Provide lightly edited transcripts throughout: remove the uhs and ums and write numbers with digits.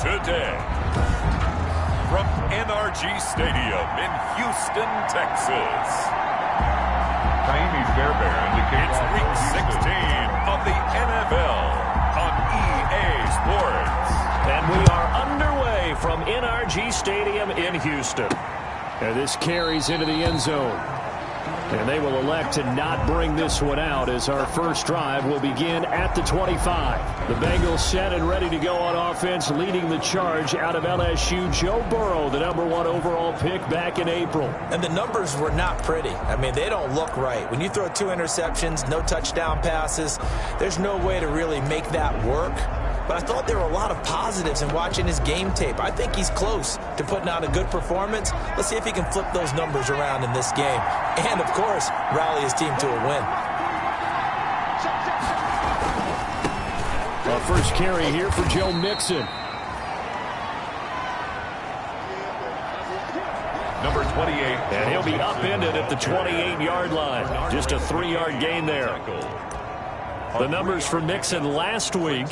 today. From NRG Stadium in Houston, Texas. It's Week 16 of the NFL on EA Sports. And we are underway from NRG Stadium in Houston. And this carries into the end zone. And they will elect to not bring this one out as our first drive will begin at the 25. The Bengals set and ready to go on offense, leading the charge out of LSU. Joe Burrow, the #1 overall pick back in April. And the numbers were not pretty. I mean, they don't look right. When you throw 2 interceptions, no touchdown passes, there's no way to really make that work. But I thought there were a lot of positives in watching his game tape. I think he's close to putting out a good performance. Let's see if he can flip those numbers around in this game. And, of course, rally his team to a win. Our first carry here for Joe Mixon. Number 28. And he'll be upended at the 28-yard line. Just a 3-yard gain there. The numbers for Mixon last week,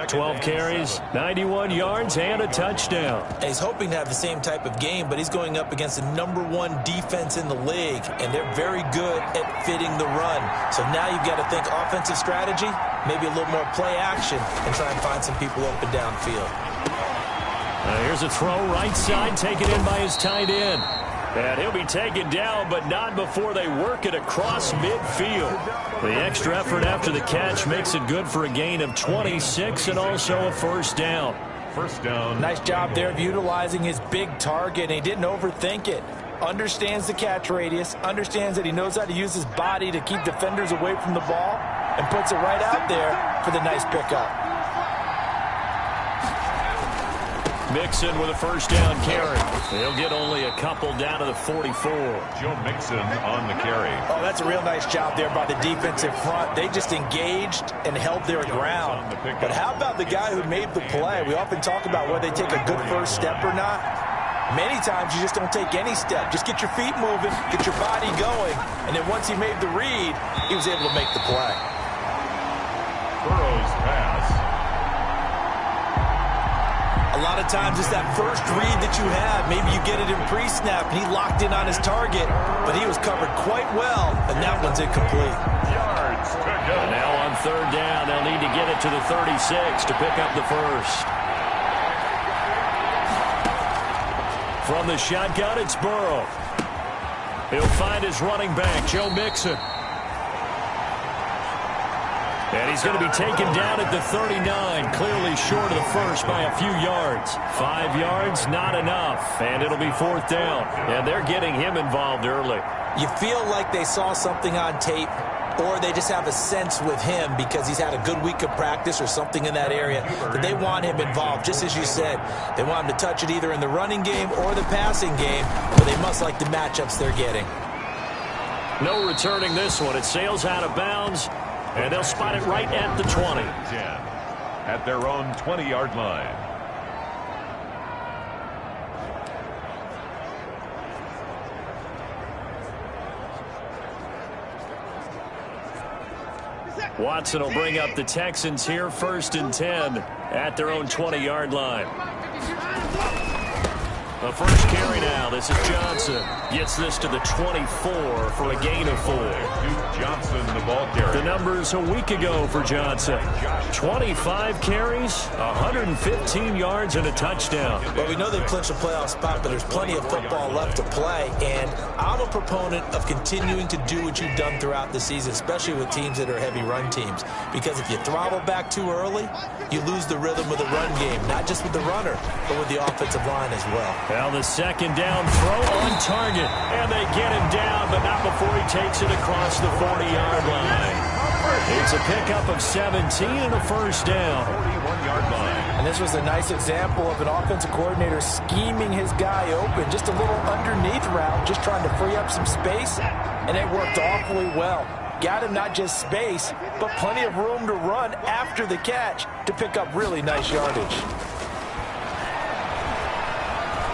12 carries, 91 yards, and a touchdown. And he's hoping to have the same type of game, but he's going up against the #1 defense in the league, and they're very good at fitting the run. So now you've got to think offensive strategy, maybe a little more play action, and try and find some people open downfield. Here's a throw right side, taken in by his tight end. And he'll be taken down, but not before they work it across midfield. The extra effort after the catch makes it good for a gain of 26 and also a first down. First down. Nice job there of utilizing his big target, and he didn't overthink it. Understands the catch radius, understands that he knows how to use his body to keep defenders away from the ball, and puts it right out there for the nice pickup. Mixon with a first down carry. He'll get only a couple down to the 44. Joe Mixon on the carry. Oh, that's a real nice job there by the defensive front. They just engaged and held their ground. But how about the guy who made the play? We often talk about whether they take a good first step or not. Many times you just don't take any step. Just get your feet moving, get your body going, and then once he made the read, he was able to make the play. Burrow's pass. A lot of times it's that first read that you have. Maybe you get it in pre-snap, and he locked in on his target, but he was covered quite well, and that one's incomplete. Yards to go. And now on third down, they'll need to get it to the 36 to pick up the first. From the shotgun, it's Burrow. He'll find his running back, Joe Mixon. And he's going to be taken down at the 39, clearly short of the first by a few yards. 5 yards, not enough, and it'll be fourth down. And they're getting him involved early. You feel like they saw something on tape, or they just have a sense with him because he's had a good week of practice or something in that area, that they want him involved, just as you said. They want him to touch it either in the running game or the passing game, but they must like the matchups they're getting. No returning this one. It sails out of bounds. And they'll spot it right at the 20. 10 at their own 20-yard line. Watson will bring up the Texans here, 1st and 10 at their own 20-yard line. The first carry now. This is Johnson. Gets this to the 24 for a gain of 4. Duke Johnson, the ball carrier. The numbers a week ago for Johnson. 25 carries, 115 yards, and a touchdown. Well, we know they've clinched a playoff spot, but there's plenty of football left to play. And I'm a proponent of continuing to do what you've done throughout the season, especially with teams that are heavy run teams. Because if you throttle back too early, you lose the rhythm of the run game, not just with the runner, but with the offensive line as well. Now the second down throw on target. And they get him down, but not before he takes it across the 40-yard line. It's a pickup of 17 and a first down. 41-yard line. And this was a nice example of an offensive coordinator scheming his guy open. Just a little underneath route, just trying to free up some space. And it worked awfully well. Got him not just space, but plenty of room to run after the catch to pick up really nice yardage.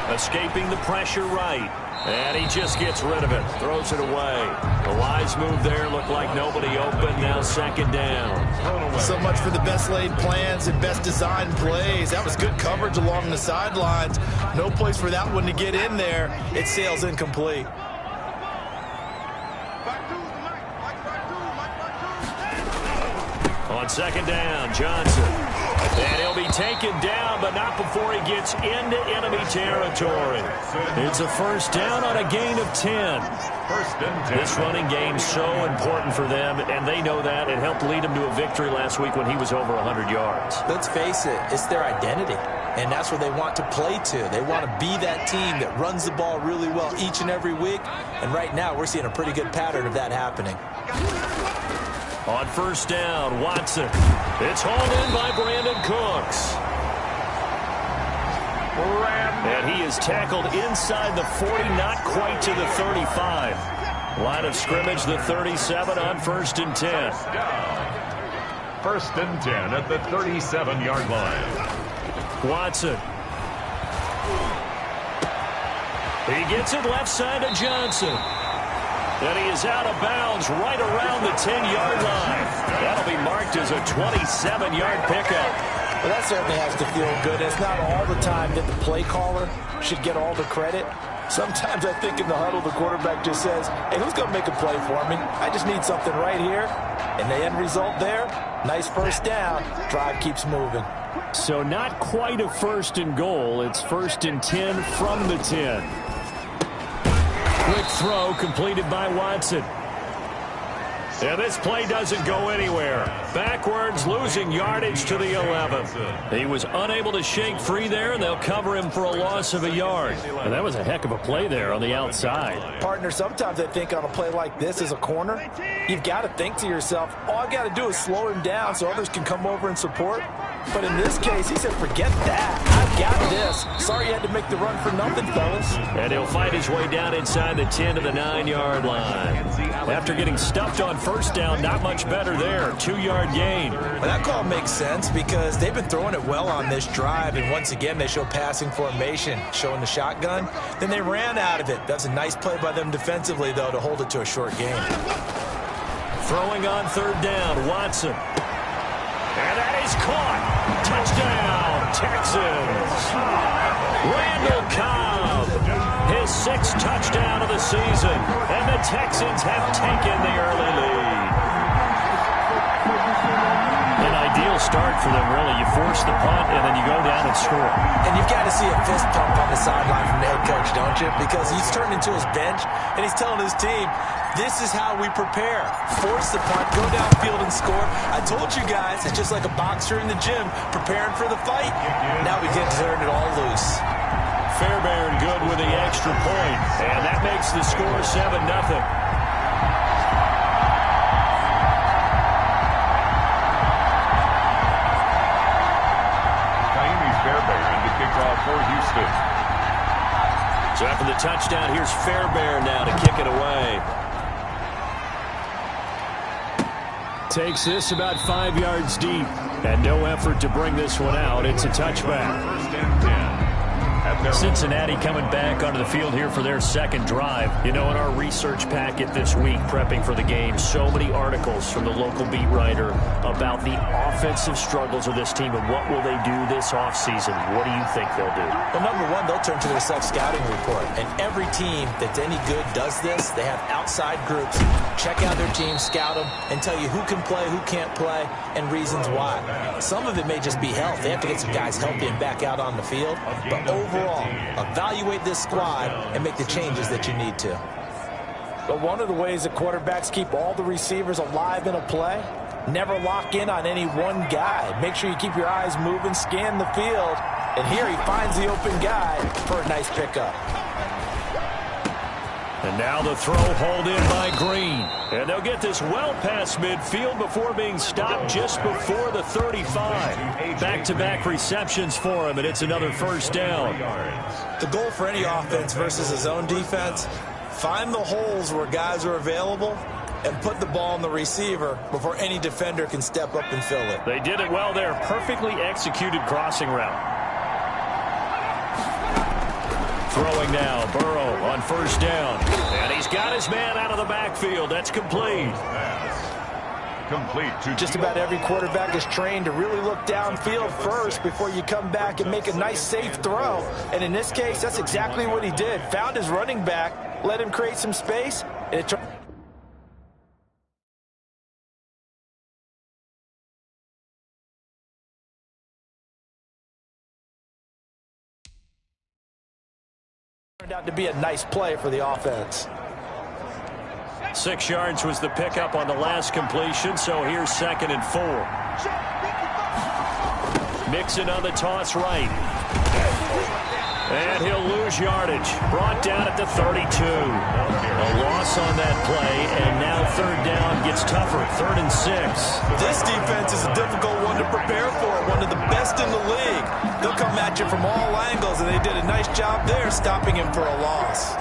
Escaping the pressure right. And he just gets rid of it. Throws it away. The wise Nice move there. Looked like nobody open. Now second down. So much for the best laid plans and best designed plays. That was good coverage along the sidelines. No place for that one to get in there. It sails incomplete. On second down, Johnson. And he'll be taken down, but not before he gets into enemy territory. It's a first down on a gain of 10. First and 10. This running game's so important for them, and they know that. It helped lead him to a victory last week when he was over 100 yards. Let's face it, it's their identity, and that's where they want to play to. They want to be that team that runs the ball really well each and every week, and right now we're seeing a pretty good pattern of that happening. On first down, Watson. It's hauled in by Brandon Cooks. And he is tackled inside the 40, not quite to the 35. Line of scrimmage, the 37 on first and 10. First and 10 at the 37-yard line. Watson. He gets it left side to Johnson. And he is out of bounds right around the 10-yard line. That'll be marked as a 27-yard pickup. Well, that certainly has to feel good. It's not all the time that the play caller should get all the credit. Sometimes I think in the huddle, the quarterback just says, hey, who's going to make a play for me? I just need something right here. And the end result there, nice first down. Drive keeps moving. So not quite a first and goal. It's first and 10 from the 10. Quick throw completed by Watson. And this play doesn't go anywhere. Backwards, losing yardage to the 11. He was unable to shake free there, and they'll cover him for a loss of a yard. And that was a heck of a play there on the outside. Partner, sometimes I think on a play like this as a corner, you've got to think to yourself, all I got to do is slow him down so others can come over and support. But in this case, he said, forget that. I've got this. Sorry you had to make the run for nothing, fellas. And he'll fight his way down inside the 10 to the 9-yard line. After getting stuffed on first down, not much better there. 2-yard gain. Well, that call makes sense because they've been throwing it well on this drive, and once again, they show passing formation, showing the shotgun. Then they ran out of it. That's a nice play by them defensively, though, to hold it to a short gain. Throwing on third down, Watson. And that is caught. Touchdown, Texans. Randall Cobb, his 6th touchdown of the season. And the Texans have taken the early lead. An ideal start for them, really. You force the punt, and then you go down and score. And you've got to see a fist pump on the sideline from the head coach, don't you? Because he's turned into his bench, and he's telling his team, this is how we prepare. Force the punt, go downfield and score. I told you guys, it's just like a boxer in the gym preparing for the fight. Now we get to turn it all loose. Fairbairn good with the extra point, and that makes the score 7-0. Fairbairn to kick off for Houston. So after the touchdown, here's Fairbairn now to kick it away. Takes this about 5 yards deep, and no effort to bring this one out. It's a touchback. First and 10. Cincinnati coming back onto the field here for their second drive. You know, in our research packet this week, prepping for the game, so many articles from the local beat writer about the offensive struggles of this team and what will they do this offseason. What do you think they'll do? Well, number one, they'll turn to their self-scouting report. And every team that's any good does this. They have outside groups. Check out their team, scout them, and tell you who can play, who can't play, and reasons why. Some of it may just be health. They have to get some guys healthy and back out on the field. But overall, evaluate this squad and make the changes that you need to. But one of the ways that quarterbacks keep all the receivers alive in a play, never lock in on any one guy. Make sure you keep your eyes moving, scan the field, and here he finds the open guy for a nice pickup. And now the throw hauled in by Green. And they'll get this well past midfield before being stopped just before the 35. Back-to-back receptions for him, and it's another first down. The goal for any offense versus a zone defense, find the holes where guys are available and put the ball on the receiver before any defender can step up and fill it. They did it well there. Perfectly executed crossing route. Throwing now, Burrow on first down. And he's got his man out of the backfield. That's complete. Complete to just about every quarterback is trained to really look downfield first before you come back and make a nice, safe throw. And in this case, that's exactly what he did. Found his running back, let him create some space, and it turned out to be a nice play for the offense. 6 yards was the pickup on the last completion, so here's 2nd and 4. Mixon on the toss right. And he'll lose yardage. Brought down at the 32. A loss on that play, and now 3rd down gets tougher. 3rd and 6. This defense is a difficult one to prepare for, one of the best in the league. They'll come at you from all angles, and they did a nice job there stopping him for a loss.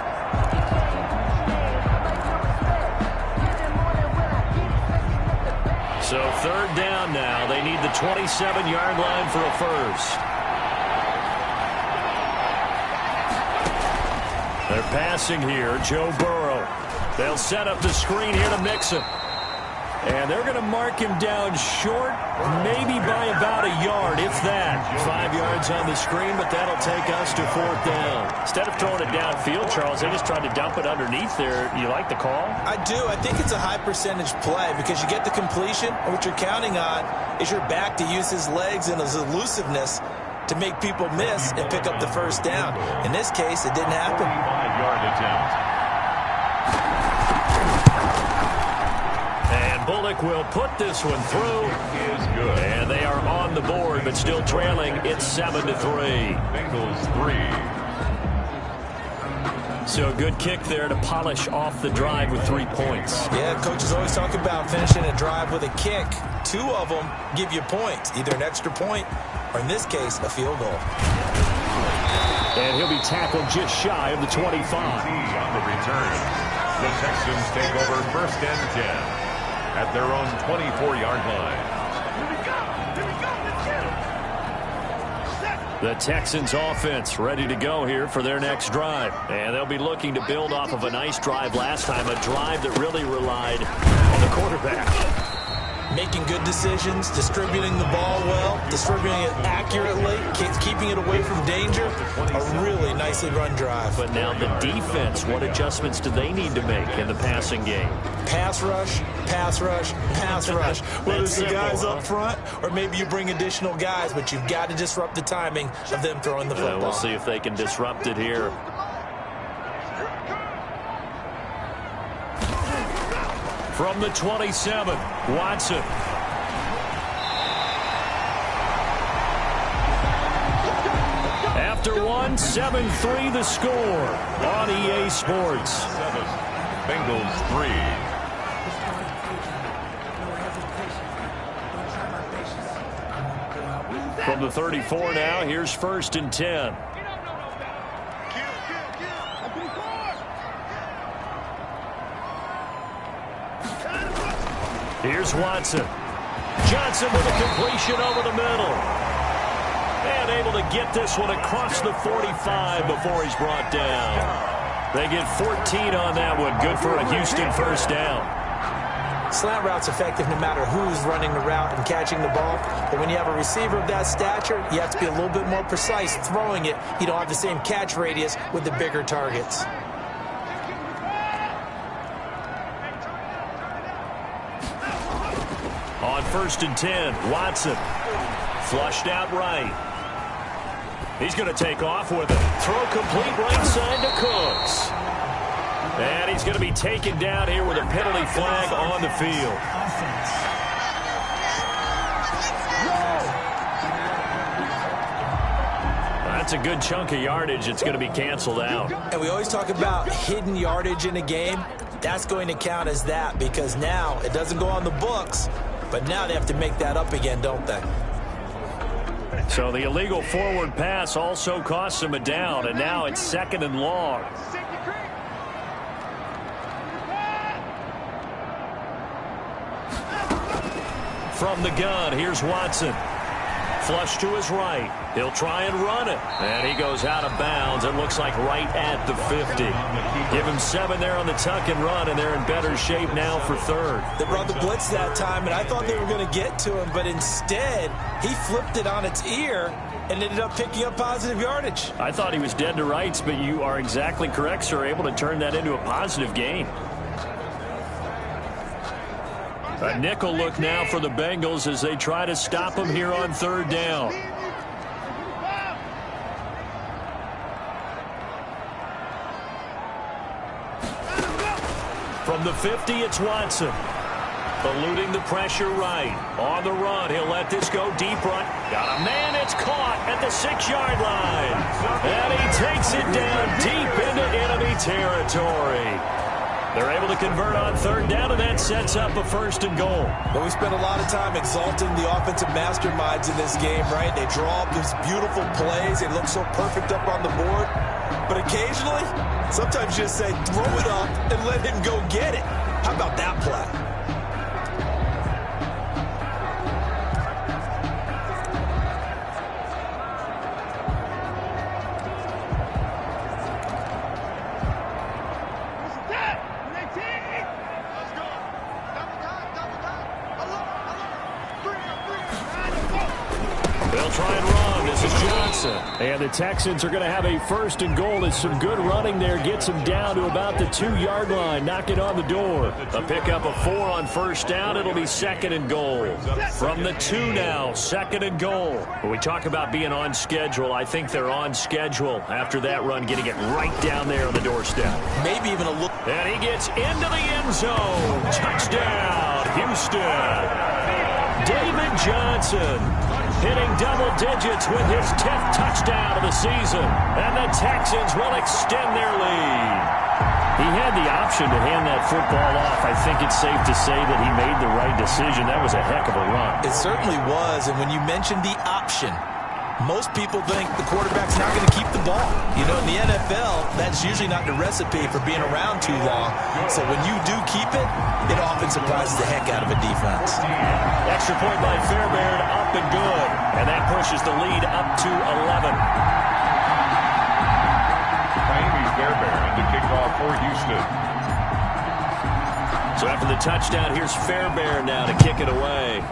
So 3rd down now. They need the 27-yard line for a first. They're passing here. Joe Burrow. They'll set up the screen here to Mixon. And they're going to mark him down short, maybe by about a yard, if that. 5 yards on the screen, but that'll take us to 4th down. Instead of throwing it downfield, Charles, they just tried to dump it underneath there. You like the call? I do. I think it's a high-percentage play because you get the completion, and what you're counting on is your back to use his legs and his elusiveness to make people miss and pick up the first down. In this case, it didn't happen. 45-yard attempt. Bullock will put this one through. Is good. And they are on the board, but still trailing. It's 7-3. Bengals 3. So a good kick there to polish off the drive with 3 points. Yeah, coaches always talk about finishing a drive with a kick. 2 of them give you points, either an extra point or, in this case, a field goal. And he'll be tackled just shy of the 25. On the return, the Texans take over 1st and 10. At their own 24-yard line. The Texans offense ready to go here for their next drive. And they'll be looking to build off of a nice drive last time, a drive that really relied on the quarterback. Making good decisions, distributing the ball well, distributing it accurately, keeping it away from danger. A really nicely run drive. But now the defense, what adjustments do they need to make in the passing game? Pass rush, pass rush, pass rush. Whether it's the guys up front or maybe you bring additional guys, but you've got to disrupt the timing of them throwing the football. We'll see if they can disrupt it here. From the 27, Watson. After one, 7-3 the score on EA Sports. 7, Bengals 3. From the 34 now, here's 1st and 10. Here's Watson. Johnson with a completion over the middle. And able to get this one across the 45 before he's brought down. They get 14 on that one. Good for a Houston 1st down. Slant route's effective no matter who's running the route and catching the ball. But when you have a receiver of that stature, you have to be a little bit more precise throwing it. You don't have the same catch radius with the bigger targets. On 1st and 10, Watson. Flushed out right. He's going to take off with it. Throw complete right side to Cooks. And he's going to be taken down here with a penalty flag on the field. That's a good chunk of yardage. It's going to be canceled out. And we always talk about hidden yardage in a game. That's going to count as that because now it doesn't go on the books, but now they have to make that up again, don't they? So the illegal forward pass also costs him a down, and now it's 2nd and long. From the gun, here's Watson. flush to his right. He'll try and run it. And he goes out of bounds. It looks like right at the 50. Give him 7 there on the tuck and run, and they're in better shape now for third. They brought the blitz that time, and I thought they were going to get to him, but instead he flipped it on its ear and ended up picking up positive yardage. I thought he was dead to rights, but you are exactly correct, sir. Able to turn that into a positive gain. A nickel look now for the Bengals as they try to stop him here on third down. From the 50, it's Watson. Eluding the pressure right. On the run, he'll let this go deep run. Got a man, it's caught at the 6-yard line. And he takes it down deep into enemy territory. They're able to convert on third down, and that sets up a 1st and goal. But we spent a lot of time exalting the offensive masterminds in this game, right? They draw up these beautiful plays. They look so perfect up on the board. But occasionally, sometimes you just say, throw it up and let him go get it. How about that play? And the Texans are going to have a 1st and goal. As some good running there gets them down to about the 2-yard line. Knock it on the door. A pickup of 4 on 1st down. It'll be 2nd and goal. From the 2 now, 2nd and goal. When we talk about being on schedule, I think they're on schedule after that run, getting it right down there on the doorstep. Maybe even a look. And he gets into the end zone. Touchdown, Houston. David Johnson hitting double digits with his 10th touchdown of the season. And the Texans will extend their lead. He had the option to hand that football off. I think it's safe to say that he made the right decision. That was a heck of a run. It certainly was. And when you mentioned the option, most people think the quarterback's not going to keep the ball. You know, in the NFL, that's usually not the recipe for being around too long. So when you do keep it, it often surprises the heck out of a defense. Extra point by Fairbairn, up and good. And that pushes the lead up to 11. Miami Fairbairn to kick off for Houston. So after the touchdown, here's Fairbairn now to kick it away.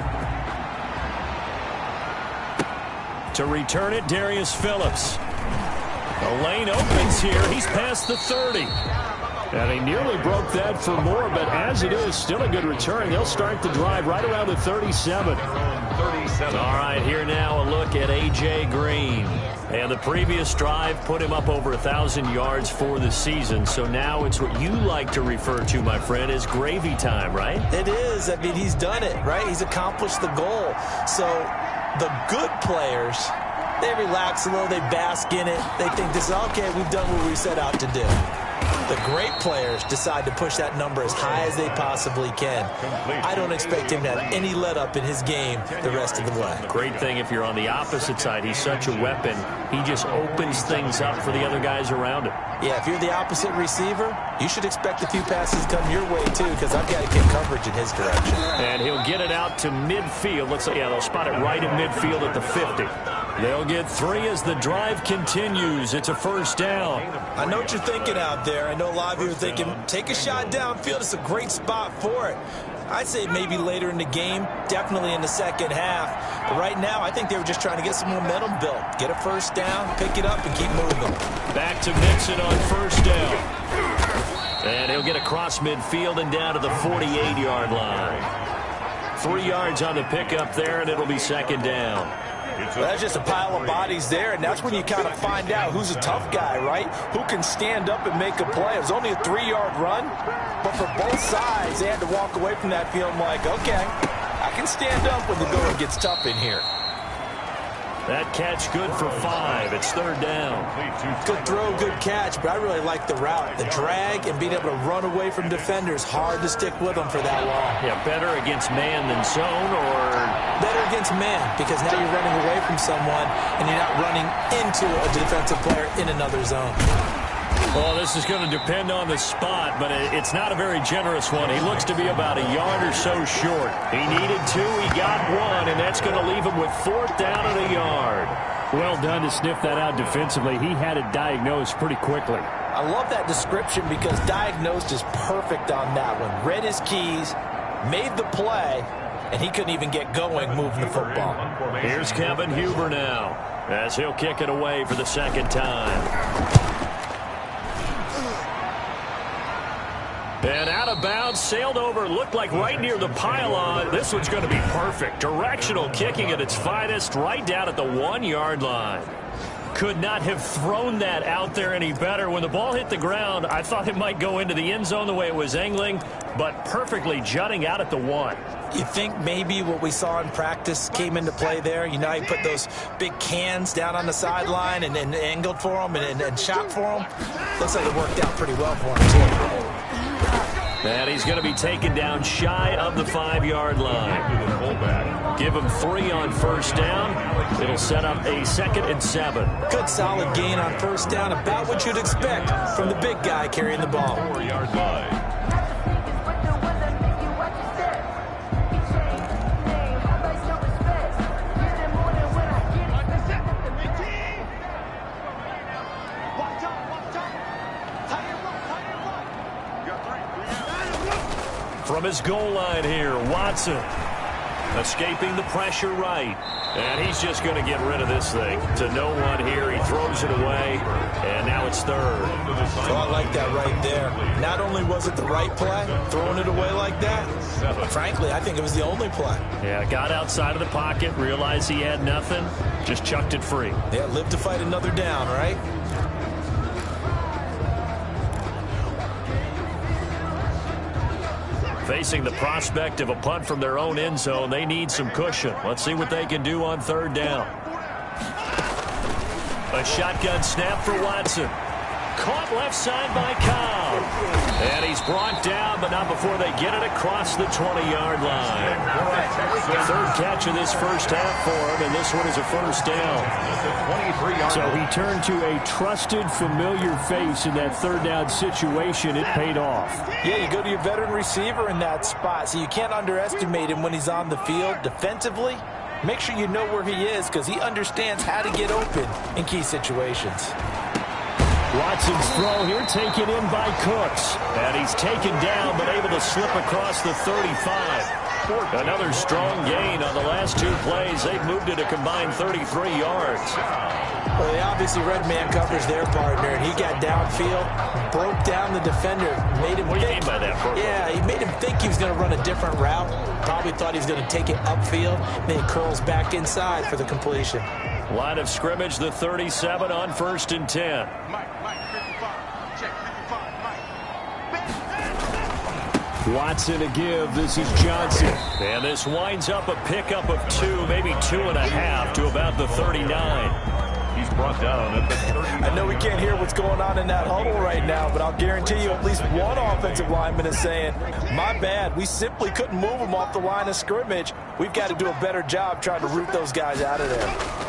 To return it, Darius Phillips. The lane opens here. He's past the 30. And he nearly broke that for more, but as it is, still a good return. They'll start the drive right around the 37. All right, here now a look at A.J. Green. And the previous drive put him up over 1,000 yards for the season. So now it's what you like to refer to, my friend, as gravy time, right? It is. I mean, he's done it, right? He's accomplished the goal. So the good players, they relax a little, they bask in it. They think this is, okay, we've done what we set out to do. The great players decide to push that number as high as they possibly can. I don't expect him to have any let-up in his game the rest of the way. Great thing if you're on the opposite side. He's such a weapon. He just opens things up for the other guys around him. Yeah, if you're the opposite receiver, you should expect a few passes come your way, too, because I've got to get coverage in his direction. And he'll get it out to midfield. Let's say, yeah, they'll spot it right in midfield at the 50. They'll get 3 as the drive continues. It's a 1st down. I know what you're thinking out there. I know a lot of you are thinking, take a shot downfield. It's a great spot for it. I'd say maybe later in the game, definitely in the second half. But right now, I think they were just trying to get some momentum built. Get a 1st down, pick it up, and keep moving. Back to Mixon on 1st down. And he'll get across midfield and down to the 48-yard line. 3 yards on the pickup there, and it'll be 2nd down. Well, that's just a pile of bodies there, and that's when you kind of find out who's a tough guy, right? Who can stand up and make a play. It was only a 3-yard run, but for both sides, they had to walk away from that feeling like, okay, I can stand up when the going gets tough in here. That catch good for 5. It's 3rd down. Good throw, good catch, but I really like the route. The drag and being able to run away from defenders, hard to stick with them for that long. Yeah, better against man than zone, or? Better against man, because now you're running away from someone and you're not running into a defensive player in another zone. Well, this is going to depend on the spot, but it's not a very generous one. He looks to be about a yard or so short. He needed 2, he got 1, and that's going to leave him with 4th down and a yard. Well done to sniff that out defensively. He had it diagnosed pretty quickly. I love that description because diagnosed is perfect on that one. Read his keys, made the play, and he couldn't even get going moving the football. Here's Kevin Huber now as he'll kick it away for the 2nd time. And out of bounds, sailed over, looked like right near the pylon. This one's going to be perfect. Directional kicking at its finest, right down at the 1-yard line. Could not have thrown that out there any better. When the ball hit the ground, I thought it might go into the end zone the way it was angling, but perfectly jutting out at the 1. You think maybe what we saw in practice came into play there? You know, he put those big cans down on the sideline and angled for them and shot for them. Looks like it worked out pretty well for him, too. And he's going to be taken down shy of the 5-yard line. Give him 3 on 1st down. It'll set up a 2nd and 7. Good solid gain on 1st down, about what you'd expect from the big guy carrying the ball. 4-yard line. From his goal line here, Watson escaping the pressure right. And he's just going to get rid of this thing. To no one here, he throws it away, and now it's 3rd. Oh, I like that right there. Not only was it the right play, throwing it away like that, but frankly, I think it was the only play. Yeah, got outside of the pocket, realized he had nothing, just chucked it free. Yeah, live to fight another down, right? Facing the prospect of a punt from their own end zone, they need some cushion. Let's see what they can do on 3rd down. A shotgun snap for Watson. Caught left side by Cobb. And he's brought down, but not before they get it across the 20-yard line. 3rd catch of this 1st half for him, and this one is a 1st down. So he turned to a trusted, familiar face in that 3rd down situation. It paid off. Yeah, you go to your veteran receiver in that spot, so you can't underestimate him when he's on the field defensively. Make sure you know where he is because he understands how to get open in key situations. Watson's throw here taken in by Cooks. And he's taken down but able to slip across the 35. Another strong gain on the last 2 plays. They've moved it a combined 33 yards. Well, they obviously read man coverage their partner, and he got downfield, broke down the defender, made him What do you mean by that, Purple? Yeah, he made him think he was going to run a different route. Probably thought he was going to take it upfield, then he curls back inside for the completion. Line of scrimmage, the 37 on 1st and 10. Watson a give. This is Johnson. And this winds up a pickup of 2, maybe 2.5 to about the 39. He's brought down at the 39. I know we can't hear what's going on in that huddle right now, but I'll guarantee you at least one offensive lineman is saying, my bad, we simply couldn't move them off the line of scrimmage. We've got to do a better job trying to root those guys out of there.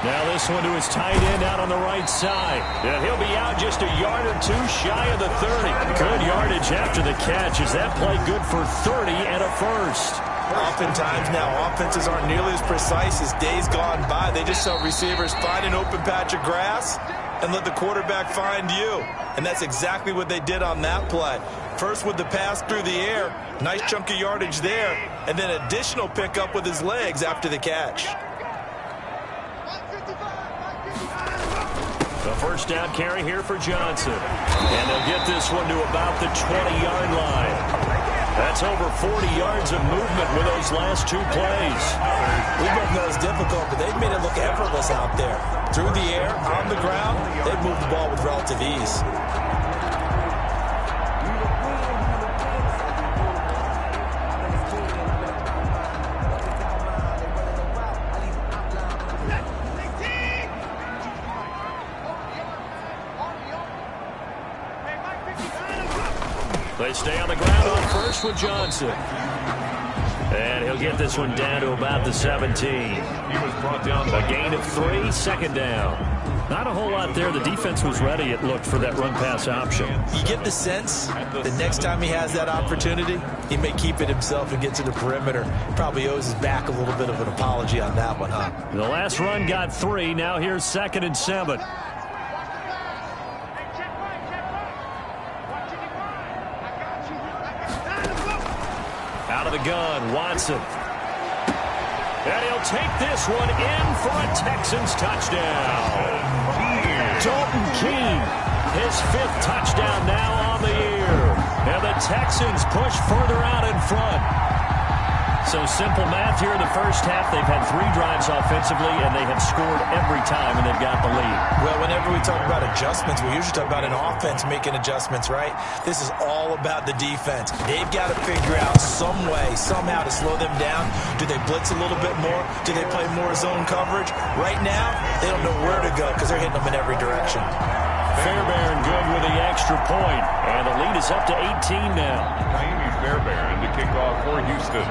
Now this one to his tight end out on the right side. And he'll be out just a yard or 2 shy of the 30. Good yardage after the catch. Is that play good for 30 and a 1st? Oftentimes now, offenses aren't nearly as precise as days gone by. They just tell receivers, find an open patch of grass and let the quarterback find you. And that's exactly what they did on that play. First with the pass through the air, nice chunk of yardage there, and then additional pickup with his legs after the catch. The 1st down carry here for Johnson. And they'll get this one to about the 20-yard line. That's over 40 yards of movement with those last 2 plays. We both know it's difficult, but they've made it look effortless out there. Through the air, on the ground, they've moved the ball with relative ease. They stay on the ground on 1st with Johnson. And he'll get this one down to about the 17. He was brought down. A gain of 3, second down. Not a whole lot there. The defense was ready, it looked, for that run-pass option. You get the sense the next time he has that opportunity, he may keep it himself and get to the perimeter. Probably owes his back a little bit of an apology on that one, huh? The last run got 3. Now here's 2nd and 7. Out of the gun, Watson. And he'll take this one in for a Texans touchdown. Dalton Keene, his 5th touchdown now on the year. And the Texans push further out in front. So simple math here in the first half. They've had 3 drives offensively, and they have scored every time, and they've got the lead. Well, whenever we talk about adjustments, we usually talk about an offense making adjustments, right? This is all about the defense. They've got to figure out some way, somehow to slow them down. Do they blitz a little bit more? Do they play more zone coverage? Right now, they don't know where to go because they're hitting them in every direction. Fairbairn good with the extra point, and the lead is up to 18 now. Naimi Fairbairn to kick off for Houston.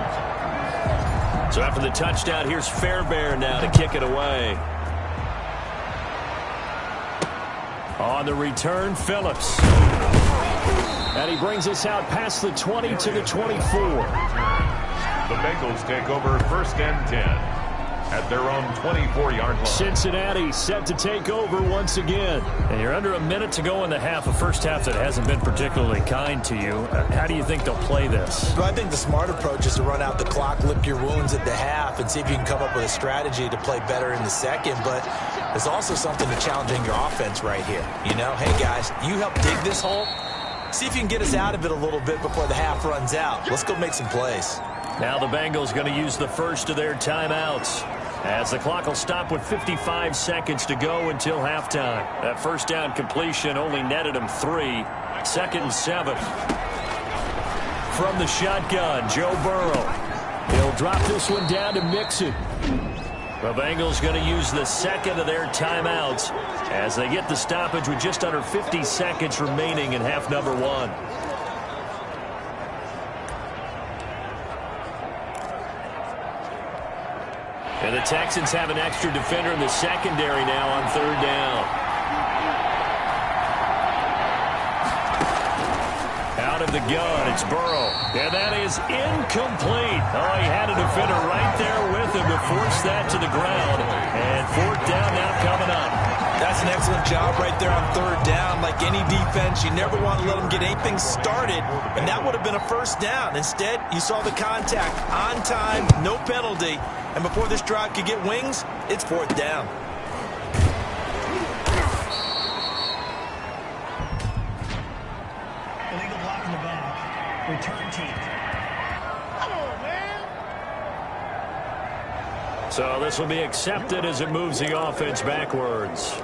So after the touchdown, here's Fairbairn now to kick it away. On the return, Phillips. And he brings us out past the 20 to the 24. The Bengals take over 1st and 10 at their own 24-yard line. Cincinnati set to take over once again. And you're under a minute to go in the half, a first half that hasn't been particularly kind to you. How do you think they'll play this? Well, I think the smart approach is to run out the clock, lick your wounds at the half, and see if you can come up with a strategy to play better in the second. But there's also something to challenging your offense right here. You know, hey, guys, you help dig this hole. See if you can get us out of it a little bit before the half runs out. Let's go make some plays. Now the Bengals going to use the first of their timeouts, as the clock will stop with 55 seconds to go until halftime. That first down completion only netted him 3. 2nd and 7. From the shotgun, Joe Burrow. He'll drop this one down to Mixon. The Bengals going to use the second of their timeouts as they get the stoppage with just under 50 seconds remaining in half number 1. And the Texans have an extra defender in the secondary now on 3rd down. Out of the gun, it's Burrow. And that is incomplete. Oh, he had a defender right there with him to force that to the ground. And 4th down now coming up. That's an excellent job right there on 3rd down. Like any defense, you never want to let them get anything started, and that would have been a 1st down. Instead, you saw the contact on time, no penalty, and before this drive could get wings, it's 4th down. Illegal block in the back. Return team. Come on, man. So this will be accepted as it moves the offense backwards.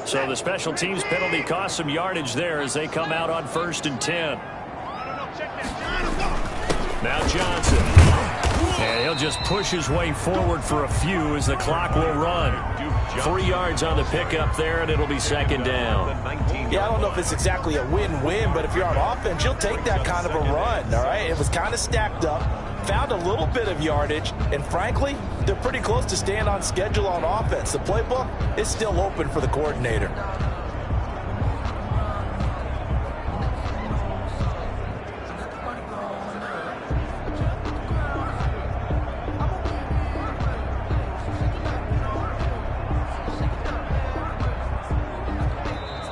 So the special teams penalty cost some yardage there as they come out on 1st and 10. Now Johnson. And he'll just push his way forward for a few as the clock will run. 3 yards on the pickup there, and it'll be 2nd down. Yeah, I don't know if it's exactly a win-win, but if you're on offense, you'll take that kind of a run, all right? It was kind of stacked up, found a little bit of yardage, and frankly, they're pretty close to staying on schedule on offense. The playbook is still open for the coordinator.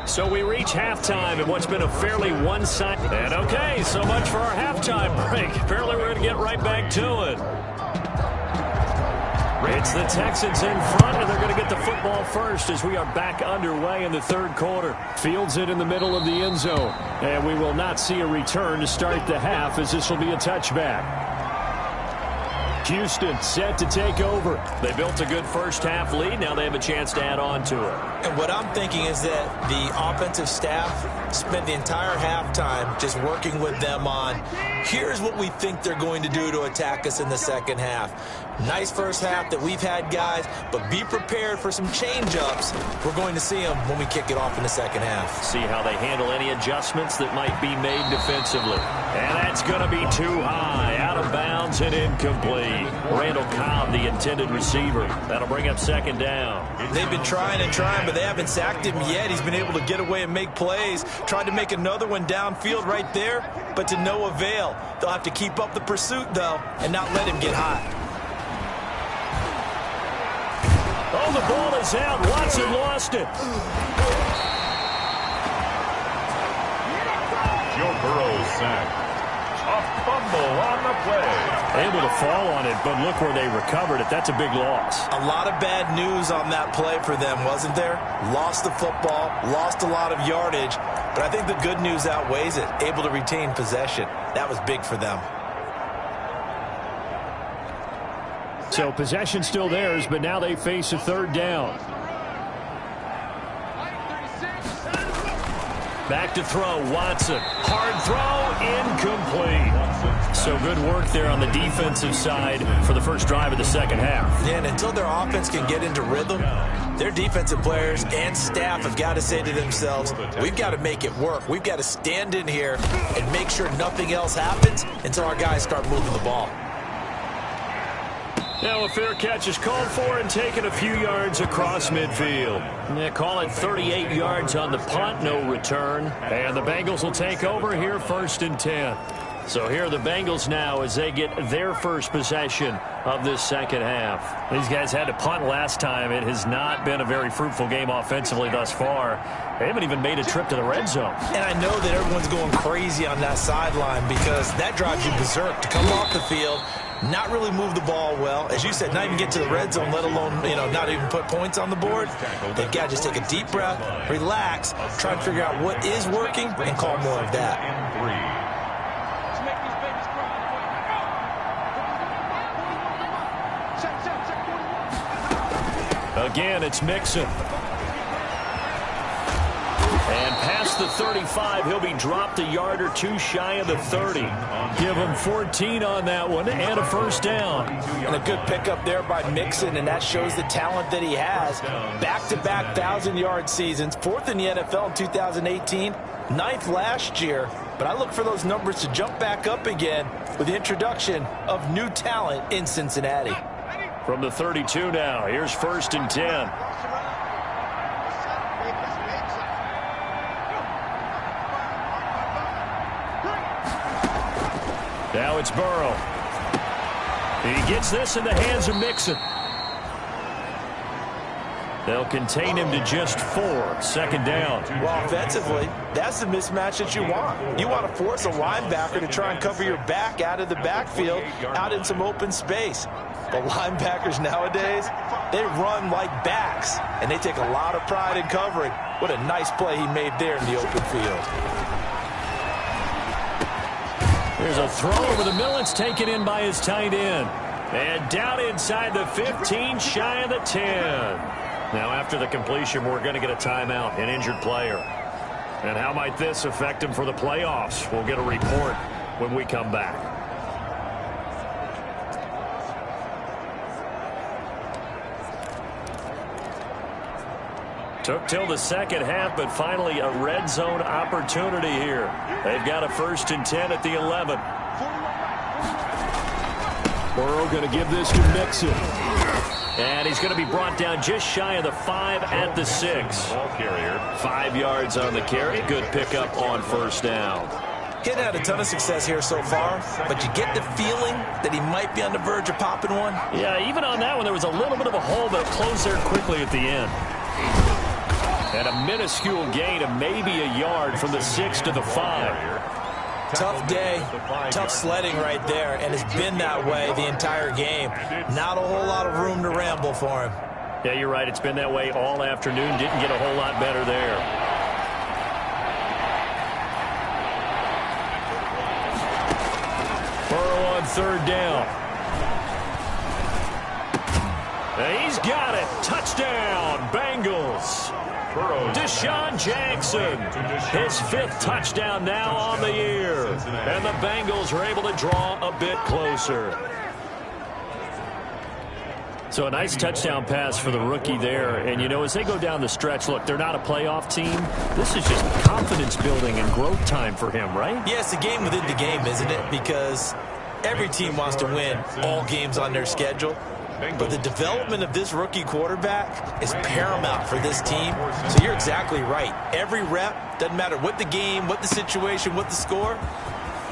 So we reach halftime in what's been a fairly one-sided. And okay, so much for our halftime break. Apparently we're going to get right back to it. It's the Texans in front, and they're going to get the football first as we are back underway in the 3rd quarter. Fields it in the middle of the end zone. And we will not see a return to start the half as this will be a touchback. Houston set to take over. They built a good first half lead. Now they have a chance to add on to it. And what I'm thinking is that the offensive staff spent the entire halftime just working with them on, here's what we think they're going to do to attack us in the second half. Nice first half that we've had, guys, but be prepared for some change-ups. We're going to see them when we kick it off in the second half. See how they handle any adjustments that might be made defensively. And that's going to be too high, out of bounds and incomplete. Randall Cobb, the intended receiver. That'll bring up second down. They've been trying and trying, but they haven't sacked him yet. He's been able to get away and make plays. Tried to make another one downfield right there, but to no avail. They'll have to keep up the pursuit, though, and not let him get hot. Oh, the ball is out. Watson lost it. Joe Burrow's sacked. A fumble on the play. Able to fall on it, but look where they recovered it. That's a big loss. A lot of bad news on that play for them, wasn't there? Lost the football, lost a lot of yardage, but I think the good news outweighs it. Able to retain possession. That was big for them. So possession still theirs, but now they face a third down. Back to throw, Watson. Hard throw, incomplete. So good work there on the defensive side for the first drive of the second half. Yeah, and until their offense can get into rhythm, their defensive players and staff have got to say to themselves, we've got to make it work. We've got to stand in here and make sure nothing else happens until our guys start moving the ball. Now a fair catch is called for and taken a few yards across midfield. They call it 38 yards on the punt, no return. And the Bengals will take over here, 1st and 10. So here are the Bengals now as they get their first possession of this second half. These guys had to punt last time. It has not been a very fruitful game offensively thus far. They haven't even made a trip to the red zone. And I know that everyone's going crazy on that sideline because that drives you berserk to come off the field, not really move the ball well. As you said, not even get to the red zone, let alone, not even put points on the board. They've got to just take a deep breath, relax, try and figure out what is working, and call more of that. Again, it's Mixon. And past the 35, he'll be dropped a yard or two shy of the 30. Give him 14 on that one and a first down. And a good pickup there by Mixon, and that shows the talent that he has. Back-to-back 1,000-yard seasons, 4th in the NFL in 2018, 9th last year. But I look for those numbers to jump back up again with the introduction of new talent in Cincinnati. From the 32 now, here's 1st and 10. Now it's Burrow. He gets this in the hands of Mixon. They'll contain him to just 4. 2nd down. Well, offensively, that's the mismatch that you want. You want to force a linebacker to try and cover your back out of the backfield, out in some open space. But linebackers nowadays, they run like backs, and they take a lot of pride in covering. What a nice play he made there in the open field. There's a throw over the middle. It's taken in by his tight end. And down inside the 15, shy of the 10. Now after the completion, we're going to get a timeout, an injured player. And how might this affect him for the playoffs? We'll get a report when we come back. Took till the second half, but finally a red zone opportunity here. They've got a 1st and 10 at the 11. Burrow going to give this to Mixon. And he's going to be brought down just shy of the 5 at the 6. Ball carrier. 5 yards on the carry. Good pickup on 1st down. He hadn't had a ton of success here so far, but you get the feeling that he might be on the verge of popping one. Yeah, even on that one, there was a little bit of a hole, but it closed there quickly at the end. And a minuscule gain of maybe a yard from the 6 to the 5. Tough day, tough sledding right there, and it's been that way the entire game. Not a whole lot of room to ramble for him. Yeah, you're right. It's been that way all afternoon. Didn't get a whole lot better there. Burrow on 3rd down. And he's got it. Touchdown, Bengals. Deshaun Jackson, his 5th touchdown now on the year. And the Bengals are able to draw a bit closer. So a nice touchdown pass for the rookie there. And, you know, as they go down the stretch, look, they're not a playoff team. This is just confidence building and growth time for him, right? Yeah, it's a game within the game, isn't it? Because every team wants to win all games on their schedule. But the development of this rookie quarterback is paramount for this team. So you're exactly right. Every rep, doesn't matter what the game, what the situation, what the score,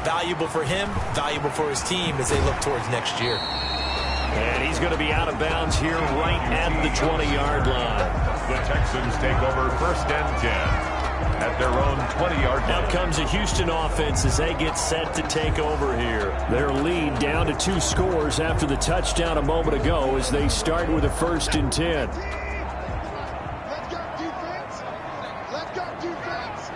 valuable for him, valuable for his team as they look towards next year. And he's going to be out of bounds here right at the 20-yard line. The Texans take over 1st and 10 at their own 20-yard line. Now comes a Houston offense as they get set to take over here. Their lead down to 2 scores after the touchdown a moment ago as they start with a 1st and 10. Let's go defense. Let's go defense.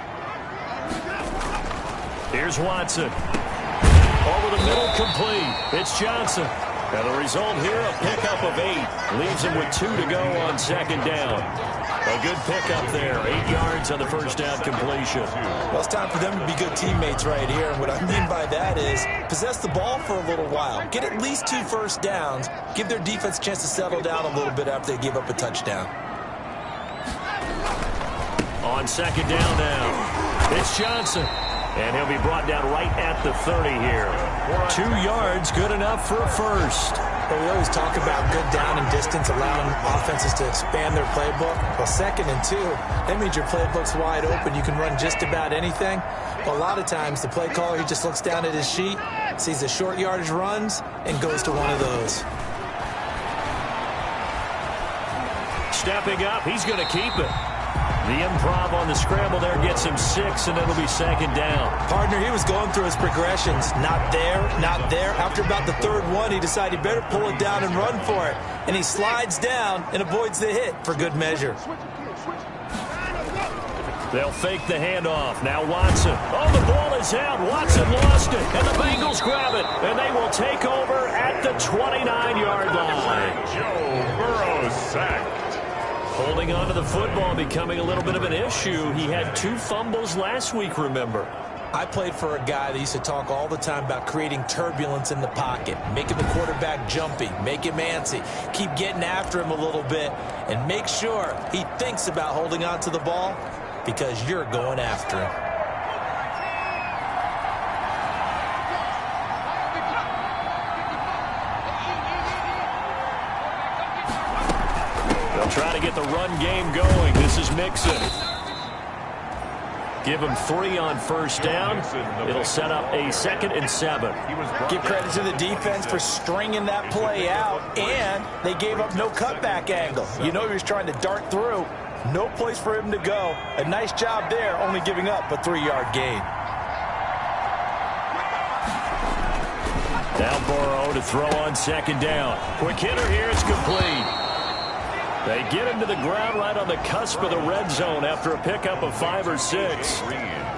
Here's Watson. Over the middle, complete. It's Johnson. And the result here, a pickup of 8. Leaves him with 2 to go on 2nd down. A good pickup there. 8 yards on the 1st down completion. Well, it's time for them to be good teammates right here. And what I mean by that is possess the ball for a little while. Get at least 2 first downs. Give their defense a chance to settle down a little bit after they give up a touchdown. On 2nd down now, it's Johnson. And he'll be brought down right at the 30 here. 2 yards, good enough for a 1st. Well, we always talk about good down and distance, allowing offenses to expand their playbook. Well, 2nd and 2, that means your playbook's wide open. You can run just about anything. But a lot of times, the play caller, he just looks down at his sheet, sees the short yardage runs, and goes to one of those. Stepping up, he's going to keep it. The improv on the scramble there gets him 6, and it'll be 2nd down. Partner, he was going through his progressions. Not there, not there. After about the 3rd one, he decided he better pull it down and run for it. And he slides down and avoids the hit for good measure. They'll fake the handoff. Now Watson. Oh, the ball is out. Watson lost it. And the Bengals grab it. And they will take over at the 29-yard line. Joe Burrow sacked. Holding on to the football becoming a little bit of an issue. He had 2 fumbles last week, remember. I played for a guy that used to talk all the time about creating turbulence in the pocket, making the quarterback jumpy, make him antsy, keep getting after him a little bit, and make sure he thinks about holding on to the ball because you're going after him. Try to get the run game going. This is Mixon. Give him 3 on 1st down. It'll set up a 2nd and 7. Give credit to the defense for stringing that play out, and they gave up no cutback angle. You know he was trying to dart through. No place for him to go. A nice job there, only giving up a 3-yard gain. Now Burrow to throw on 2nd down. Quick hitter here. It's complete. They get him to the ground right on the cusp of the red zone after a pickup of 5 or 6.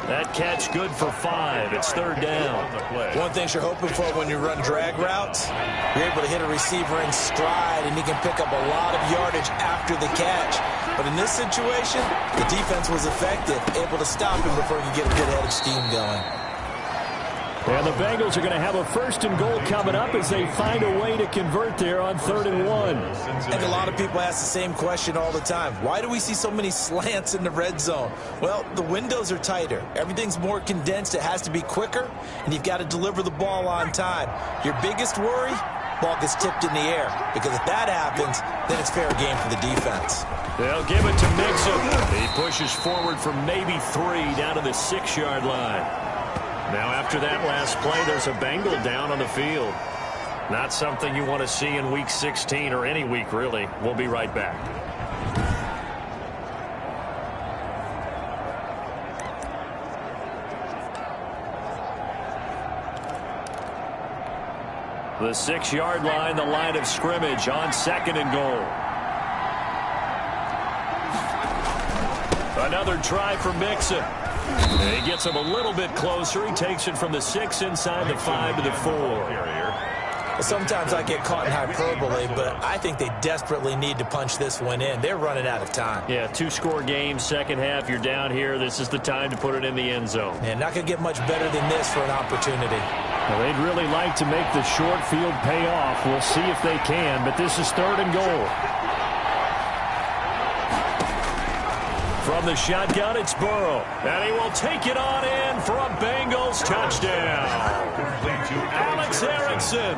That catch good for 5. It's 3rd down. One thing you're hoping for when you run drag routes, you're able to hit a receiver in stride, and he can pick up a lot of yardage after the catch. But in this situation, the defense was effective, able to stop him before he could get a good head of steam going. And the Bengals are going to have a 1st and goal coming up as they find a way to convert there on 3rd and 1. And a lot of people ask the same question all the time. Why do we see so many slants in the red zone? Well, the windows are tighter. Everything's more condensed. It has to be quicker, and you've got to deliver the ball on time. Your biggest worry? Ball gets tipped in the air. Because if that happens, then it's fair game for the defense. They'll give it to Mixon. He pushes forward for maybe 3 down to the 6-yard line. Now after that last play, there's a Bengal down on the field. Not something you want to see in Week 16 or any week, really. We'll be right back. The 6-yard line, the line of scrimmage on 2nd and goal. Another try for Mixon. And he gets him a little bit closer. He takes it from the 6 inside the 5 to the 4. Well, sometimes I get caught in hyperbole, but I think they desperately need to punch this one in. They're running out of time. Yeah, two-score game, second half, you're down here. This is the time to put it in the end zone. And not going to get much better than this for an opportunity. Well, they'd really like to make the short field pay off. We'll see if they can, but this is 3rd and goal. From the shotgun, it's Burrow. And he will take it on in for a Bengals touchdown. Alex Erickson,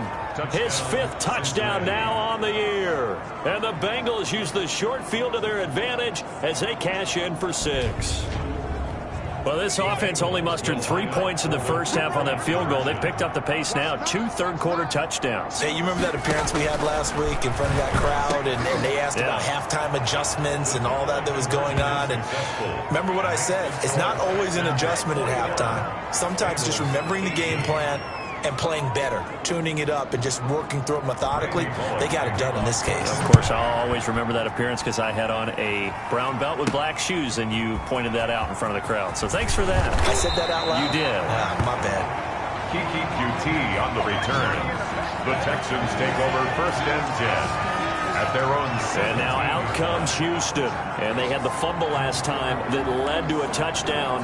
his 5th touchdown now on the year. And the Bengals use the short field to their advantage as they cash in for 6. Well, this offense only mustered 3 points in the first half on that field goal. They picked up the pace now. 2 third-quarter touchdowns. Hey, you remember that appearance we had last week in front of that crowd, and they asked about halftime adjustments and all that was going on. And remember what I said. It's not always an adjustment at halftime. Sometimes just remembering the game plan and playing better, tuning it up, and just working through it methodically. They got it done in this case. Of course, I'll always remember that appearance because I had on a brown belt with black shoes, and you pointed that out in front of the crowd. So thanks for that. I said that out loud? You did. My bad. Kiki QT on the return. The Texans take over 1st and 10 at their own 7. And now out comes Houston. And they had the fumble last time that led to a touchdown.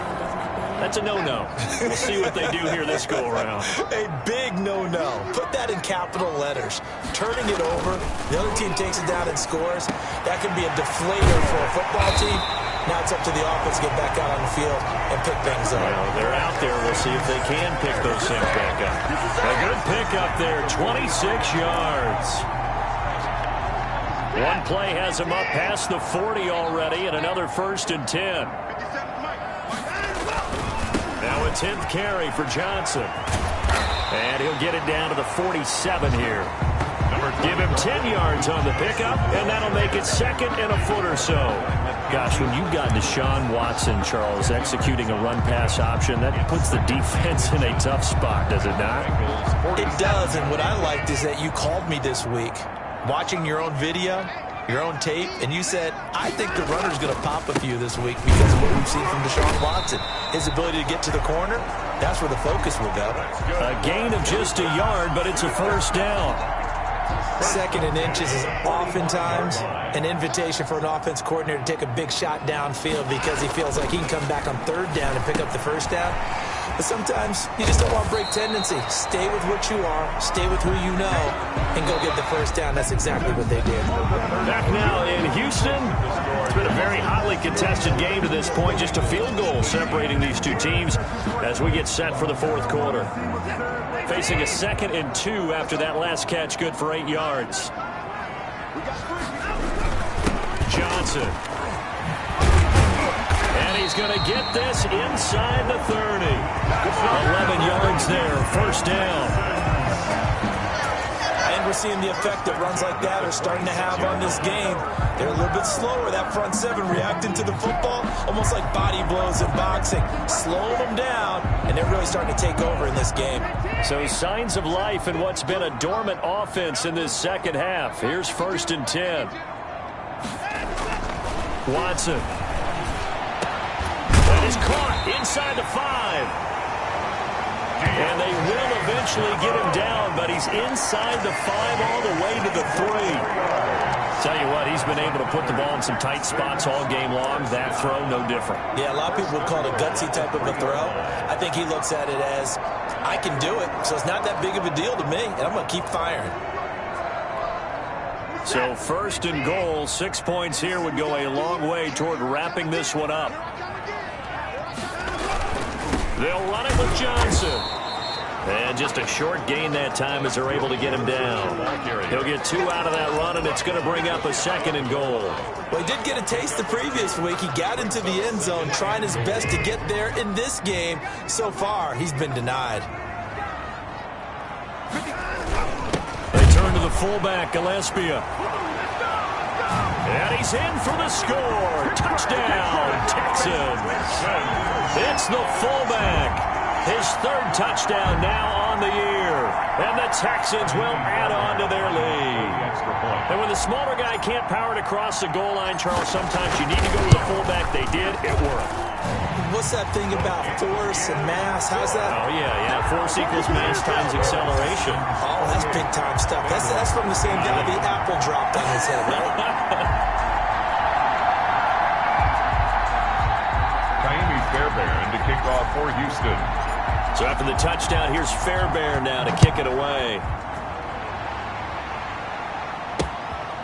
That's a no-no. We'll see what they do here this go-around. A big no-no. Put that in capital letters. Turning it over, the other team takes it down and scores. That can be a deflator for a football team. Now it's up to the offense to get back out on the field and pick things up. Well, they're out there. We'll see if they can pick those things back up. A good pickup there, 26 yards. One play has him up past the 40 already, and another 1st and 10. Now a 10th carry for Johnson. And he'll get it down to the 47 here. Give him 10 yards on the pickup, and that'll make it 2nd and a foot or so. Gosh, when you've got Deshaun Watson, Charles, executing a run-pass option, that puts the defense in a tough spot, does it not? It does, and what I liked is that you called me this week, watching your own video, your own tape, and you said, I think the runner's going to pop a few this week because of what we've seen from Deshaun Watson. His ability to get to the corner, that's where the focus will go. A gain of just a yard, but it's a 1st down. 2nd and inches is oftentimes an invitation for an offense coordinator to take a big shot downfield because he feels like he can come back on 3rd down and pick up the 1st down. But sometimes you just don't want break tendency. Stay with what you are, stay with who you know, and go get the 1st down. That's exactly what they did. Back now in Houston. It's been a very hotly contested game to this point. Just a field goal separating these two teams as we get set for the 4th quarter. Facing a 2nd and 2 after that last catch, good for 8 yards. Johnson. And he's going to get this inside the 30. 11 yards there, 1st down. And we're seeing the effect that runs like that are starting to have on this game. They're a little bit slower, that front 7 reacting to the football, almost like body blows in boxing. Slowing them down, and they're really starting to take over in this game. So signs of life in what's been a dormant offense in this second half. Here's 1st and 10. Watson. That is caught inside the 5. And they will eventually get him down, but he's inside the 5 all the way to the 3. Tell you what, he's been able to put the ball in some tight spots all game long. That throw, no different. Yeah, a lot of people would call it a gutsy type of a throw. I think he looks at it as, I can do it, so it's not that big of a deal to me, and I'm going to keep firing. So 1st and goal, 6 points here would go a long way toward wrapping this one up. They'll run it with Johnson. And just a short gain that time as they're able to get him down. He'll get 2 out of that run, and it's going to bring up a 2nd and goal. Well, he did get a taste the previous week. He got into the end zone, trying his best to get there in this game. So far, he's been denied. They turn to the fullback, Gillespie. And he's in for the score. Touchdown, Texans. It's the fullback. His 3rd touchdown now on the year. And the Texans will add on to their lead. And when the smaller guy can't power it across the goal line, Charles, sometimes you need to go with the fullback. They did. It worked. what's that thing about force and mass? How's that? Oh, yeah. Force equals mass times acceleration. Oh, that's big-time stuff. That's from the same guy the apple dropped on his head, right? Fairbairn to kick off for Houston. So after the touchdown, here's Fairbairn now to kick it away.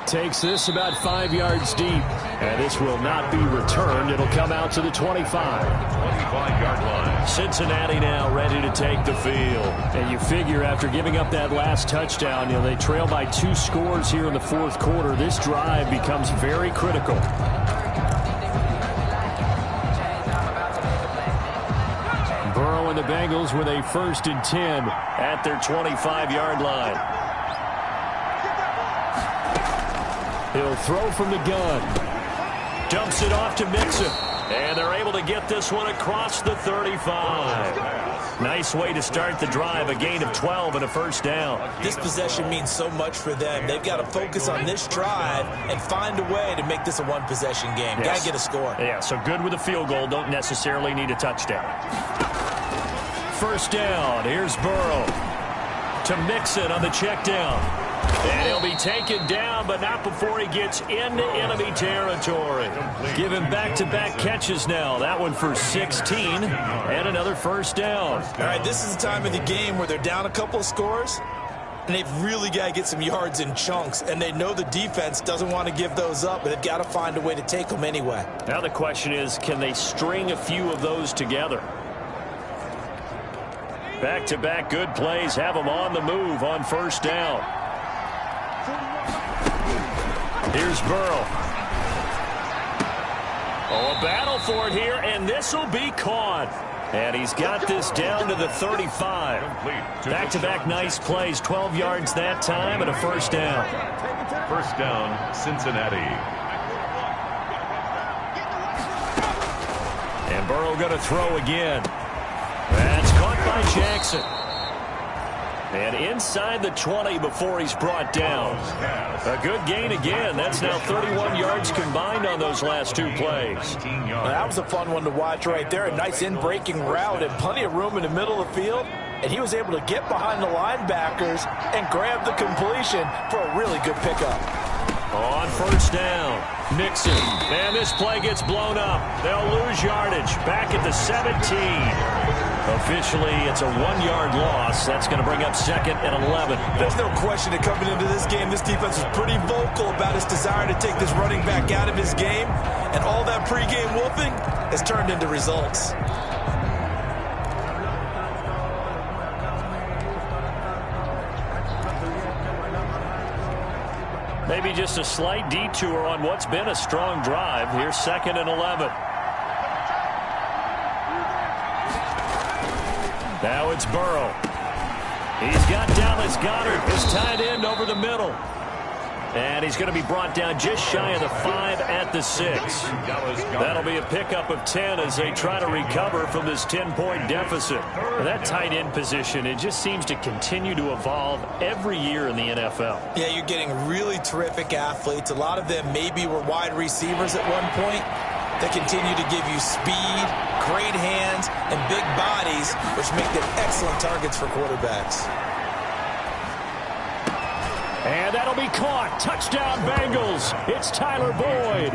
Takes this about 5 yards deep. And this will not be returned. It'll come out to the 25. 25-yard line. Cincinnati now ready to take the field. And you figure after giving up that last touchdown, they trail by 2 scores here in the fourth quarter. This drive becomes very critical. Burrow and the Bengals with a 1st and 10 at their 25-yard line. He'll throw from the gun. Dumps it off to Mixon. And they're able to get this one across the 35. Nice way to start the drive. A gain of 12 and a 1st down. This possession means so much for them. They've got to focus on this drive and find a way to make this a one-possession game. Yes. Got to get a score. Yeah, so good with a field goal. Don't necessarily need a touchdown. 1st down. Here's Burrow to Mixon on the check down. And he'll be taken down, but not before he gets into enemy territory. Give him back-to-back catches now. That one for 16 and another 1st down. All right, this is the time of the game where they're down a couple of scores, and they've really got to get some yards in chunks, and they know the defense doesn't want to give those up, but they've got to find a way to take them anyway. Now the question is, can they string a few of those together? Back-to-back good plays have them on the move on 1st down. Here's Burrow. Oh, a battle for it here, and this will be caught. And he's got this down to the 35. Back-to-back nice plays, 12 yards that time and a 1st down. 1st down, Cincinnati. And Burrow going to throw again. That's caught by Jackson. And inside the 20 before he's brought down. A good gain again. That's now 31 yards combined on those last 2 plays. Well, that was a fun one to watch right there. A nice in-breaking route and plenty of room in the middle of the field. And he was able to get behind the linebackers and grab the completion for a really good pickup. On 1st down, Mixon. And this play gets blown up. They'll lose yardage. Back at the 17. Officially, it's a 1-yard loss. That's going to bring up 2nd and 11. There's no question that coming into this game, this defense was pretty vocal about his desire to take this running back out of his game. And all that pregame wolfing has turned into results. Maybe just a slight detour on what's been a strong drive. Here's 2nd and 11. Now it's Burrow. He's got Dallas Goedert, his tight end, over the middle. And he's going to be brought down just shy of the 5 at the 6. That'll be a pickup of 10 as they try to recover from this 10-point deficit. And that tight end position, it just seems to continue to evolve every year in the NFL. Yeah, you're getting really terrific athletes. A lot of them maybe were wide receivers at one point. They continue to give you speed, great hands, and big bodies, which make them excellent targets for quarterbacks. And that'll be caught. Touchdown, Bengals. It's Tyler Boyd.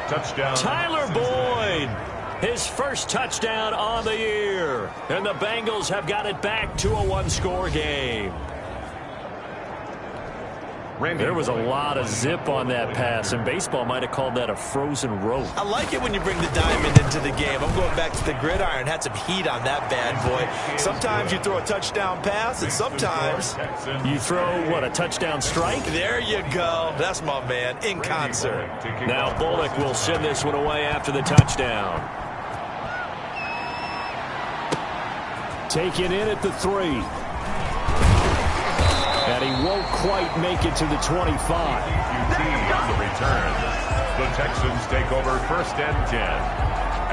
Touchdown. Tyler Boyd. His 1st touchdown on the year. And the Bengals have got it back to a 1-score game. There was a lot of zip on that pass, and baseball might have called that a frozen rope. I like it when you bring the diamond into the game. I'm going back to the gridiron. Had some heat on that bad boy. Sometimes you throw a touchdown pass, and sometimes you throw, what, a touchdown strike? There you go. That's my man, in concert. Now Bullock will send this one away after the touchdown. Taken in at the 3. And he won't quite make it to the 25. QT on the return. The Texans take over 1st and 10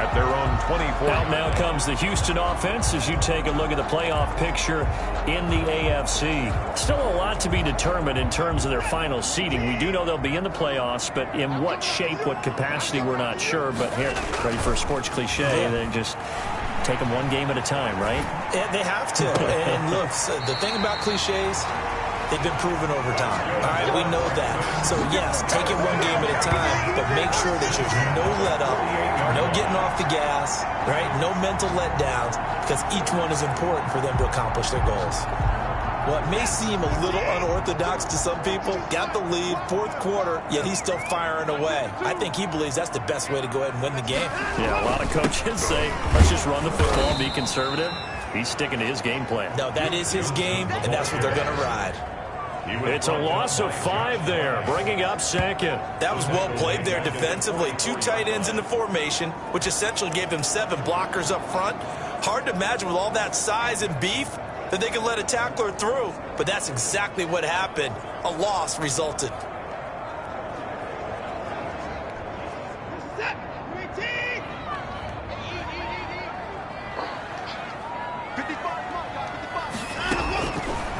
at their own 24. Out now comes the Houston offense as you take a look at the playoff picture in the AFC. Still a lot to be determined in terms of their final seeding. We do know they'll be in the playoffs, but in what shape, what capacity, we're not sure. But here, ready for a sports cliche, they just take them one game at a time, right? Yeah, they have to. And look, so the thing about cliches, they've been proven over time. All right, we know that. So, yes, take it one game at a time, but make sure that there's no let-up, no getting off the gas, right? No mental letdowns, because each one is important for them to accomplish their goals. What may seem a little unorthodox to some people, got the lead, fourth quarter, yet he's still firing away. I think he believes that's the best way to go ahead and win the game. Yeah, a lot of coaches say, let's just run the football and be conservative. He's sticking to his game plan. No, that is his game, and that's what they're going to ride. It's a loss of 5 there, bringing up second. That was well played there defensively. 2 tight ends in the formation, which essentially gave them 7 blockers up front. Hard to imagine with all that size and beef that they could let a tackler through, but that's exactly what happened. A loss resulted.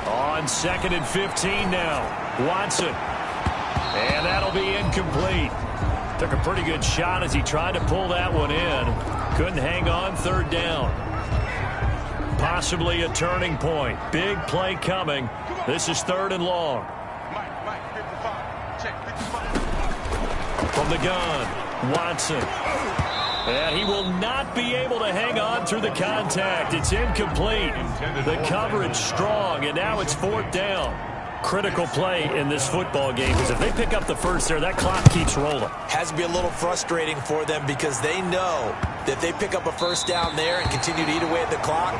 On 2nd and 15 now. Watson. And that'll be incomplete. Took a pretty good shot as he tried to pull that one in. Couldn't hang on, 3rd down. Possibly a turning point. Big play coming. This is 3rd and long. From the gun, Watson. And he will not be able to hang on through the contact. It's incomplete. The coverage strong, and now it's 4th down. Critical play in this football game, because if they pick up the first there, that clock keeps rolling. Has to be a little frustrating for them because they know that if they pick up a first down there and continue to eat away at the clock,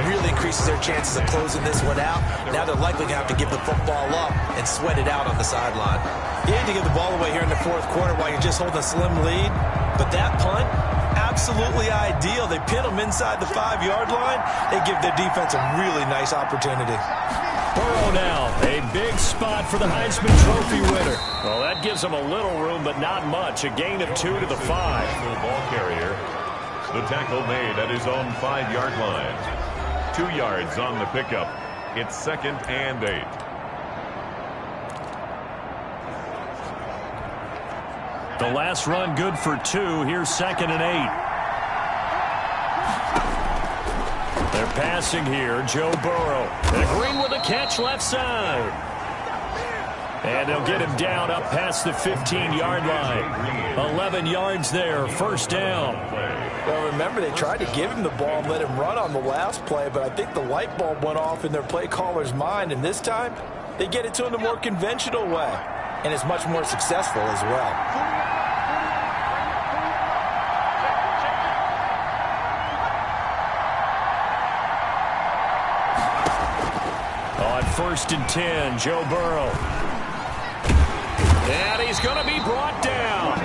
really increases their chances of closing this one out. Now they're likely going to have to give the football up and sweat it out on the sideline. You need to give the ball away here in the 4th quarter while you're just holding a slim lead. But that punt, absolutely ideal. They pin them inside the 5-yard line. They give their defense a really nice opportunity. Burrow now, a big spot for the Heisman Trophy winner. Well, that gives them a little room, but not much. A gain of 2 to the 5. Ball carrier. The tackle made at his own 5-yard line. 2 yards on the pickup. It's 2nd and 8. The last run good for 2. Here's 2nd and 8. They're passing here. Joe Burrow. And Green with a catch left side. And they'll get him down up past the 15-yard line. 11 yards there. 1st down. Well, remember, they tried to give him the ball and let him run on the last play, but I think the light bulb went off in their play caller's mind, and this time they get it to him the more conventional way, and it's much more successful as well. On 1st and 10, Joe Burrow. And he's going to be brought down.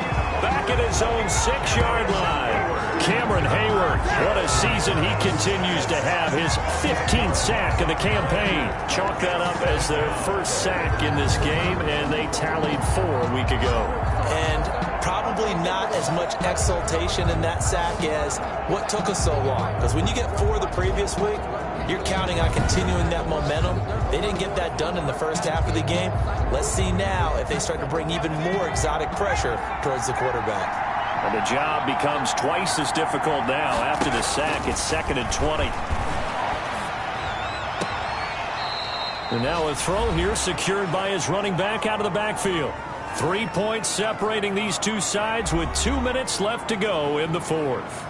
Back at his own 6-yard line. Cameron Hayward, what a season he continues to have. His 15th sack of the campaign. Chalk that up as their first sack in this game, and they tallied 4 a week ago. And probably not as much exultation in that sack as what took us so long. Because when you get 4 the previous week, you're counting on continuing that momentum. They didn't get that done in the first half of the game. Let's see now if they start to bring even more exotic pressure towards the quarterback. And the job becomes twice as difficult now. After the sack, it's 2nd and 20. And now a throw here secured by his running back out of the backfield. 3 points separating these two sides with 2 minutes left to go in the 4th.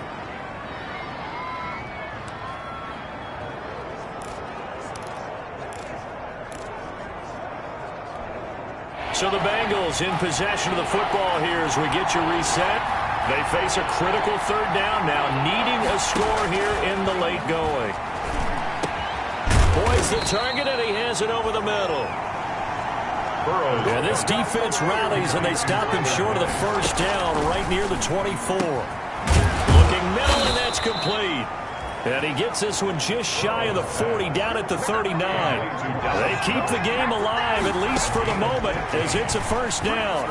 So the Bengals in possession of the football here as we get you reset. They face a critical 3rd down now, needing a score here in the late going. Boys the target, and he has it over the middle. And this defense rallies, and they stop him short of the 1st down right near the 24. Looking middle, and that's complete. And he gets this one just shy of the 40, down at the 39. They keep the game alive, at least for the moment, as it's a first down.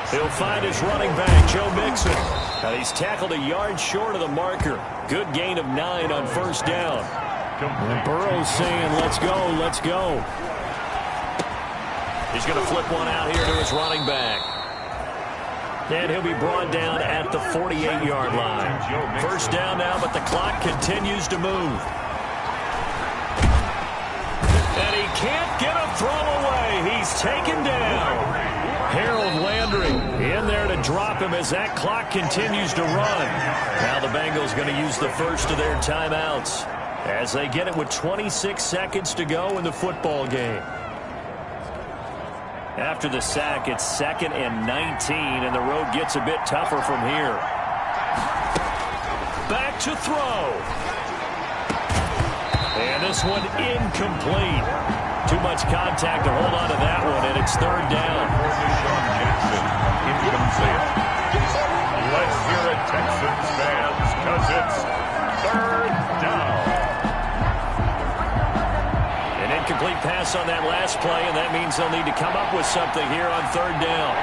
He'll find his running back, Joe Mixon. And he's tackled a yard short of the marker. Good gain of 9 on first down. And Burrow's saying, let's go, let's go. He's going to flip one out here to his running back. And he'll be brought down at the 48-yard line. First down now, but the clock continues to move. And he can't get a throw away. He's taken down. Harold Landry in there to drop him as that clock continues to run. Now the Bengals going to use the first of their timeouts as they get it with 26 seconds to go in the football game. After the sack, it's 2nd and 19, and the road gets a bit tougher from here. Back to throw. And this one incomplete. Too much contact to hold on to that one, and it's 3rd down. Let's hear it, Texans fans, because it's 3rd down. Incomplete pass on that last play, and that means they'll need to come up with something here on 3rd down.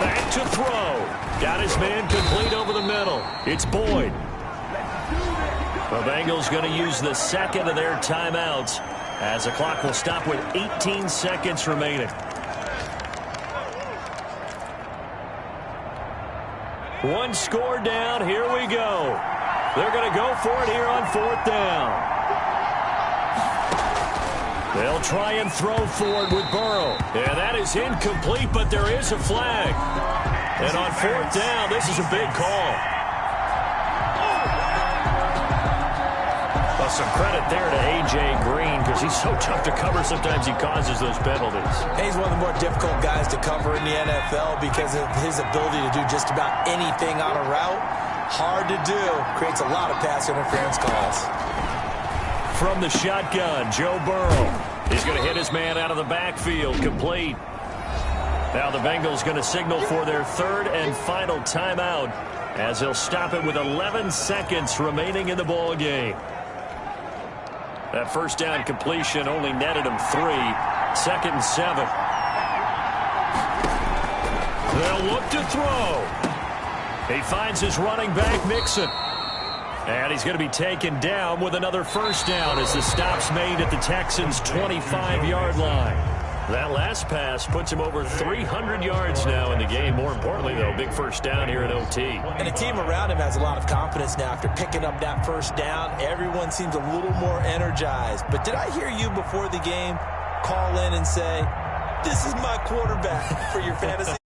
Back to throw. Got his man complete over the middle. It's Boyd. The Bengals going to use the second of their timeouts as the clock will stop with 18 seconds remaining. One score down. Here we go. They're going to go for it here on 4th down. They'll try and throw forward with Burrow. Yeah, that is incomplete, but there is a flag. And on 4th down, this is a big call. Well, some credit there to A.J. Green because he's so tough to cover. Sometimes he causes those penalties. He's one of the more difficult guys to cover in the NFL because of his ability to do just about anything on a route. Hard to do. Creates a lot of pass interference calls. From the shotgun, Joe Burrow. He's going to hit his man out of the backfield, complete. Now the Bengals going to signal for their 3rd and final timeout as they'll stop it with 11 seconds remaining in the ball game. That first down completion only netted him 3. 2nd and 7. They'll look to throw. He finds his running back, Mixon. And he's going to be taken down with another first down as the stop's made at the Texans' 25-yard line. That last pass puts him over 300 yards now in the game. More importantly, though, big first down here in OT. And the team around him has a lot of confidence now after picking up that first down. Everyone seems a little more energized. But did I hear you before the game call in and say, this is my quarterback for your fantasy?